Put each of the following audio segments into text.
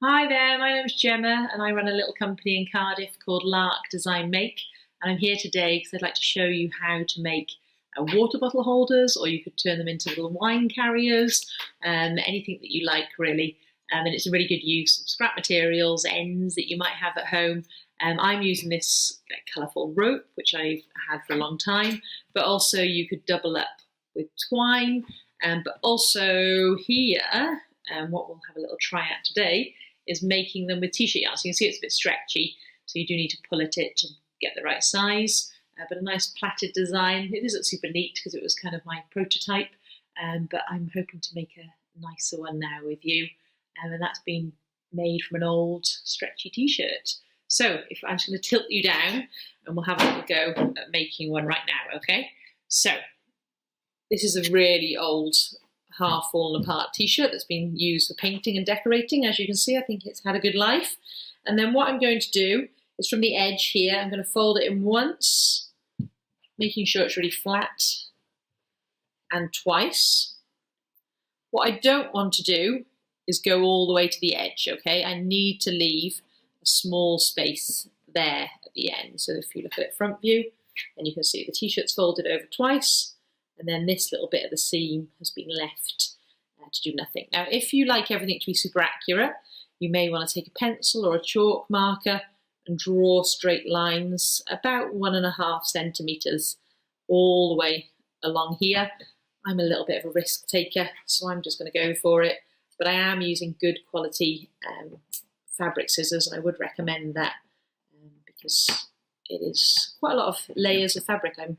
Hi there, my name's Gemma and I run a little company in Cardiff called Lark Design Make, and I'm here today because I'd like to show you how to make water bottle holders, or you could turn them into little wine carriers, anything that you like really. And it's a really good use of scrap materials, ends that you might have at home. I'm using this colourful rope, which I've had for a long time, but also you could double up with twine, but also here, what we'll have a little try at today is making them with t-shirt yarn. So you can see it's a bit stretchy, so you do need to pull at it to get the right size, but a nice plaited design. It isn't super neat because it was kind of my prototype, but I'm hoping to make a nicer one now with you, and that's been made from an old stretchy t-shirt. So if I'm just going to tilt you down and we'll have a little go at making one right now, okay? So this is a really old half fallen apart t-shirt that's been used for painting and decorating. As you can see, I think it's had a good life. And then what I'm going to do is from the edge here, I'm going to fold it in once, making sure it's really flat, and twice. What I don't want to do is go all the way to the edge, okay? I need to leave a small space there at the end. So if you look at it front view, then you can see the t-shirt's folded over twice, and then this little bit of the seam has been left to do nothing. Now, if you like everything to be super accurate, you may want to take a pencil or a chalk marker and draw straight lines about 1.5 centimetres all the way along here. I'm a little bit of a risk taker, so I'm just going to go for it. But I am using good quality fabric scissors, and I would recommend that because it is quite a lot of layers of fabric I'm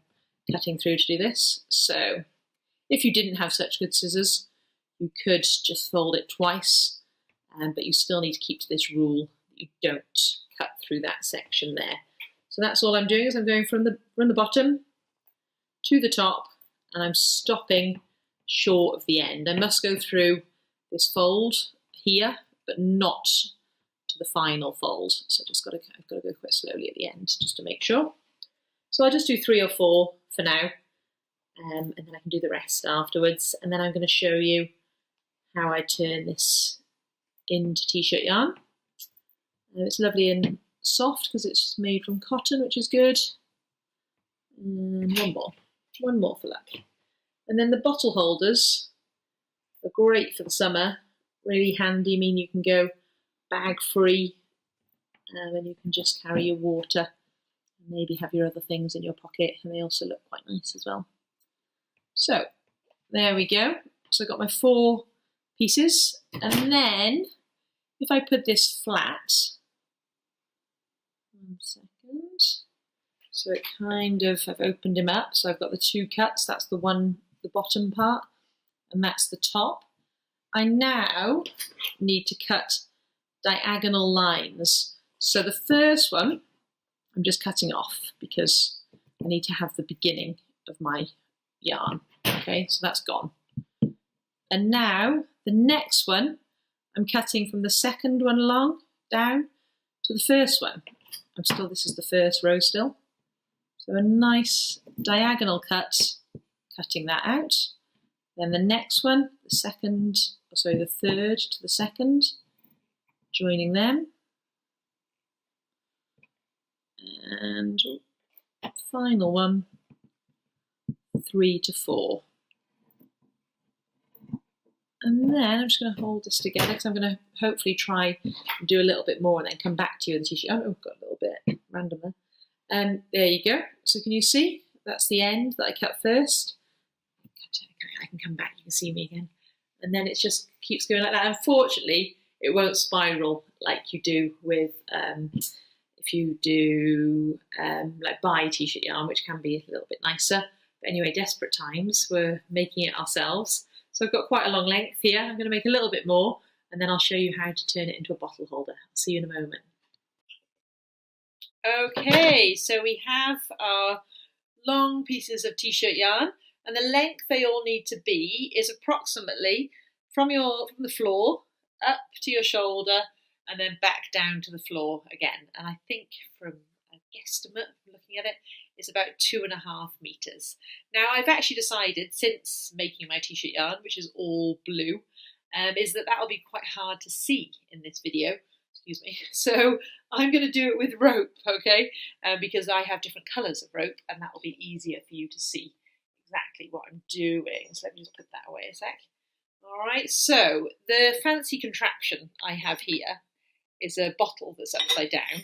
cutting through to do this. So if you didn't have such good scissors, you could just fold it twice, but you still need to keep to this rule that you don't cut through that section there. So that's all I'm doing, is I'm going from the bottom to the top, and I'm stopping short of the end. I must go through this fold here, but not to the final fold. So I've got to go quite slowly at the end just to make sure. So I'll just do 3 or 4 for now, and then I can do the rest afterwards. And then I'm going to show you how I turn this into t-shirt yarn. It's lovely and soft because it's made from cotton, which is good. And one more for luck. And then the bottle holders are great for the summer, really handy. I mean, you can go bag free, and you can just carry your water. Maybe have your other things in your pocket, and they also look quite nice as well. So there we go. So I've got my 4 pieces, and then if I put this flat, 1 second, so it kind of, I've opened him up, so I've got the 2 cuts. That's the bottom part, and that's the top. I now need to cut diagonal lines. So the first one I'm just cutting off because I need to have the beginning of my yarn. Okay, so that's gone. And now the next one, I'm cutting from the second one along down to the first one. This is the first row still. So a nice diagonal cut, cutting that out. Then the next one, the third to the second, joining them. And final one, 3 to 4. And then I'm just going to hold this together because I'm going to hopefully try and do a little bit more and then come back to you with the t-shirt. Oh, I've got a little bit random there. And there you go. So can you see? That's the end that I cut first. I can come back, you can see me again. And then it just keeps going like that. Unfortunately, it won't spiral like you do with if you do like buy t-shirt yarn, which can be a little bit nicer. But anyway, desperate times, we're making it ourselves. So I've got quite a long length here. I'm going to make a little bit more, and then I'll show you how to turn it into a bottle holder. I'll see you in a moment. Okay, so we have our long pieces of t-shirt yarn, and the length they all need to be is approximately from the floor up to your shoulder, and then back down to the floor again. And I think from a guesstimate, from looking at it, it's about 2.5 meters. Now I've actually decided, since making my t-shirt yarn, which is all blue, is that that'll be quite hard to see in this video. Excuse me. So I'm going to do it with rope, okay? Because I have different colours of rope, and that will be easier for you to see exactly what I'm doing. So let me just put that away a sec. All right, so the fancy contraption I have here is a bottle that's upside down,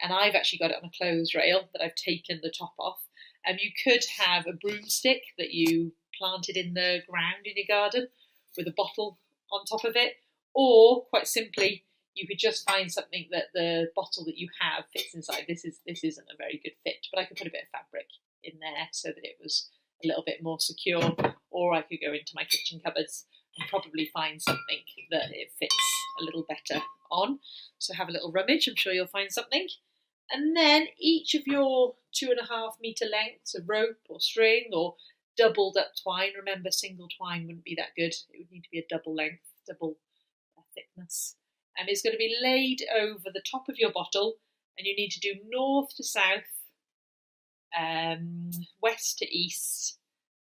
and I've actually got it on a clothes rail that I've taken the top off. You could have a broomstick that you planted in the ground in your garden with a bottle on top of it, or quite simply, you could just find something that the bottle that you have fits inside. This isn't a very good fit, but I could put a bit of fabric in there so that it was a little bit more secure, or I could go into my kitchen cupboards and probably find something that it fits a little better on. So have a little rummage, I'm sure you'll find something. And then each of your 2.5 metre lengths of rope or string or doubled up twine, remember single twine wouldn't be that good, it would need to be a double length, double thickness. And it's going to be laid over the top of your bottle, and you need to do north to south, west to east,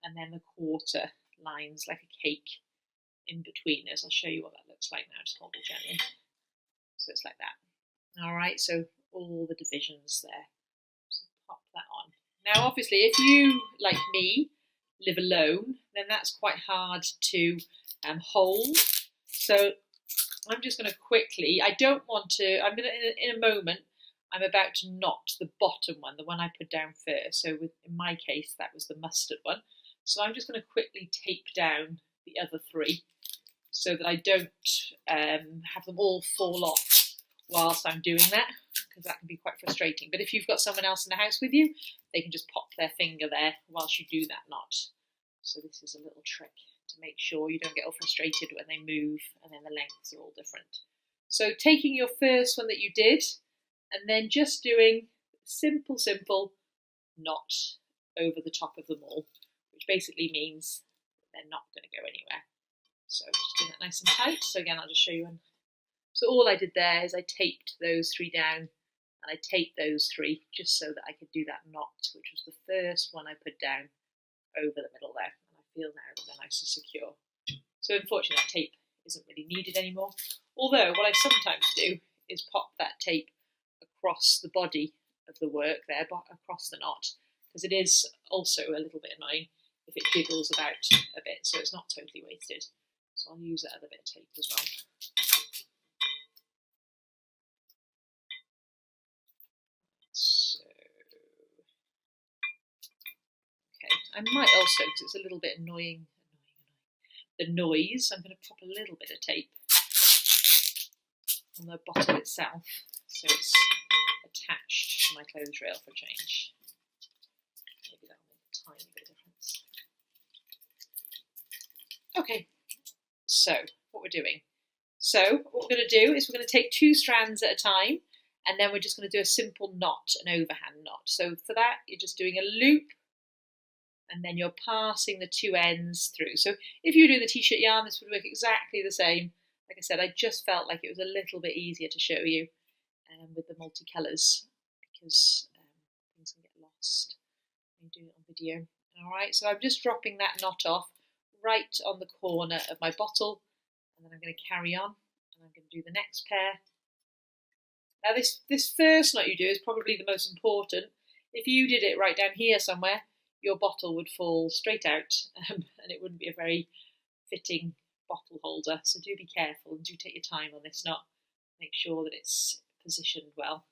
and then the quarter lines like a cake in between us. I'll show you what that looks like now, just hold it gently. So it's like that. All right, so all the divisions there. So pop that on. Now obviously if you, like me, live alone, then that's quite hard to hold. So I'm just going to quickly, I'm going to, in a moment, I'm about to knot the bottom one, the one I put down first. So in my case, that was the mustard one. So I'm just going to quickly tape down the other 3 so that I don't have them all fall off whilst I'm doing that, because that can be quite frustrating. But if you've got someone else in the house with you, they can just pop their finger there whilst you do that knot. So this is a little trick to make sure you don't get all frustrated when they move and then the lengths are all different. So taking your first one that you did and then just doing simple knot over the top of them all, which basically means they're not going to go anywhere. So just doing that nice and tight. So again, I'll just show you one. So all I did there is I taped those 3 down, and I taped those 3 just so that I could do that knot, which was the first one I put down over the middle there. And I feel now that they're nice and secure. So unfortunately that tape isn't really needed anymore. Although what I sometimes do is pop that tape across the body of the work there, across the knot, because it is also a little bit annoying if it jiggles about a bit, so it's not totally wasted. So I'll use that other bit of tape as well. So, okay, I might also, because it's a little bit annoying, the noise, I'm going to pop a little bit of tape on the bottle itself so it's attached to my clothes rail for change. Maybe that'll make a tiny bit of difference. Okay, so what we're doing. So what we're going to do is we're going to take 2 strands at a time, and then we're just going to do a simple knot, an overhand knot. So for that, you're just doing a loop, and then you're passing the 2 ends through. So if you do the t-shirt yarn, this would work exactly the same. Like I said, I just felt like it was a little bit easier to show you with the multicolours, because things can get lost when you do it on video. All right, so I'm just dropping that knot off right on the corner of my bottle, and then I'm going to carry on, and I'm going to do the next pair. Now this first knot you do is probably the most important. If you did it right down here somewhere, your bottle would fall straight out, and it wouldn't be a very fitting bottle holder. So do be careful and do take your time on this knot. Make sure that it's positioned well.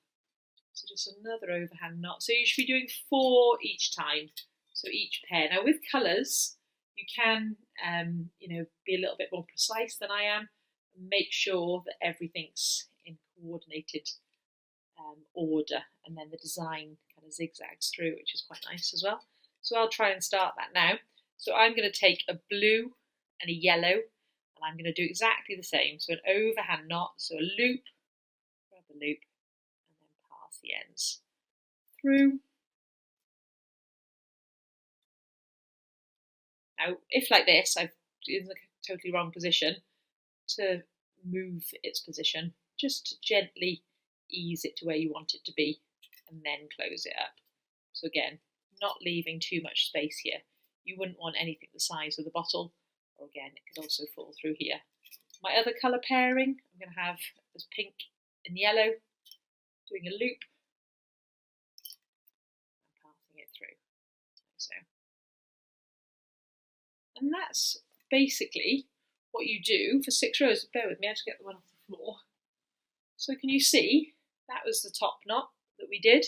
So just another overhand knot. So you should be doing 4 each time. So each pair. Now with colours, you can be a little bit more precise than I am. Make sure that everything's in coordinated order, and then the design kind of zigzags through, which is quite nice as well. So I'll try and start that now. So I'm going to take a blue and a yellow, and I'm going to do exactly the same. So an overhand knot, so a loop, grab the loop, and then pass the ends through. Now, if like this, I've in the totally wrong position, to move its position, just gently ease it to where you want it to be, and then close it up. So again, not leaving too much space here. You wouldn't want anything the size of the bottle, or again, it could also fall through here. my other colour pairing, I'm going to have this pink and yellow, doing a loop and passing it through, like so. And that's basically what you do for 6 rows. Bear with me, I have to get the one off the floor. So can you see, that was the top knot that we did.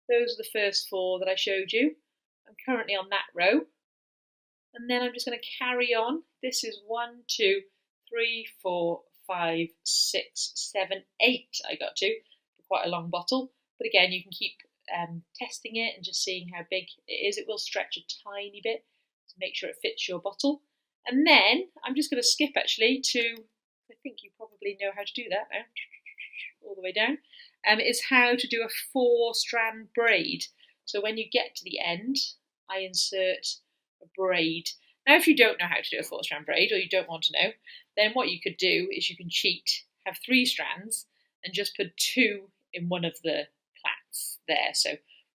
Those are the first 4 that I showed you. I'm currently on that row. And then I'm just going to carry on. This is 1, 2, 3, 4, 5, 6, 7, 8 I got to, for quite a long bottle. But again, you can keep testing it and just seeing how big it is. It will stretch a tiny bit to make sure it fits your bottle. And then I'm just going to skip actually to, I think you probably know how to do that now, all the way down, is how to do a 4-strand braid. So when you get to the end, I insert a braid. Now if you don't know how to do a 4-strand braid, or you don't want to know, then what you could do is you can cheat, have 3 strands and just put 2 in one of the plaits there. So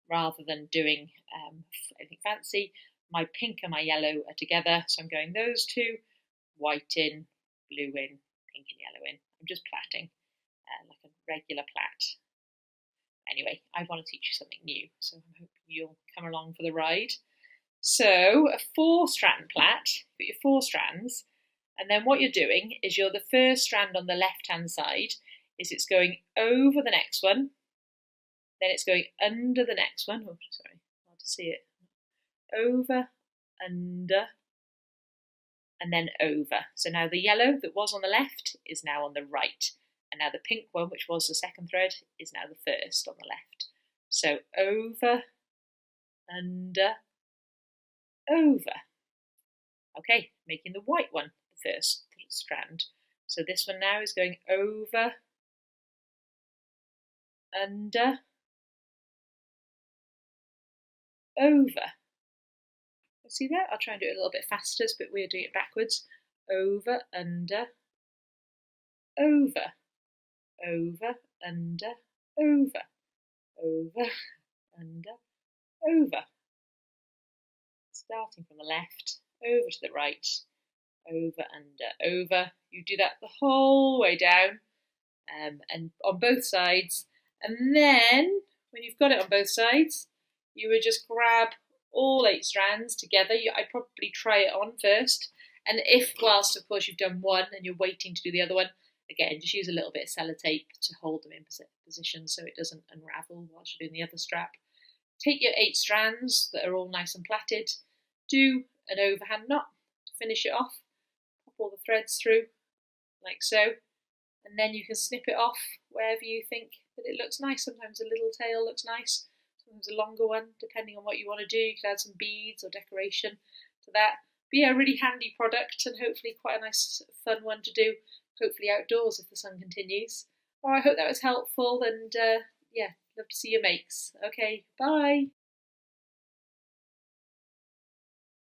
rather than doing anything fancy, my pink and my yellow are together, so I'm going those 2, white in, blue in, pink and yellow in. I'm just plaiting like a regular plait. Anyway, I want to teach you something new, so I hope you'll come along for the ride. So a 4-strand plait, put your 4 strands, and then what you're doing is you're the first strand on the left-hand side is it's going over the next one, then it's going under the next one. Oh, sorry, hard to see it. Over, under, and then over. So now the yellow that was on the left is now on the right. And now the pink one, which was the second thread, is now the first on the left. So over, under, over. Okay, making the white one the first strand. So this one now is going over, under, over. See that? I'll try and do it a little bit faster, but we're doing it backwards. Over, under, over, over, under, over, over, under, over. Starting from the left, over to the right, over, under, over. You do that the whole way down, and on both sides. And then, when you've got it on both sides, you would just grab all 8 strands together. I'd probably try it on first, and if whilst of course you've done one and you're waiting to do the other one, again just use a little bit of sellotape to hold them in position so it doesn't unravel whilst you're doing the other strap. Take your 8 strands that are all nice and plaited, do an overhand knot to finish it off, pop all the threads through like so, and then you can snip it off wherever you think that it looks nice. Sometimes a little tail looks nice, sometimes a longer one, depending on what you want to do. You could add some beads or decoration to that. But yeah, a really handy product and hopefully quite a nice fun one to do, hopefully outdoors if the sun continues. Oh, I hope that was helpful, and yeah, love to see your makes. Okay, bye.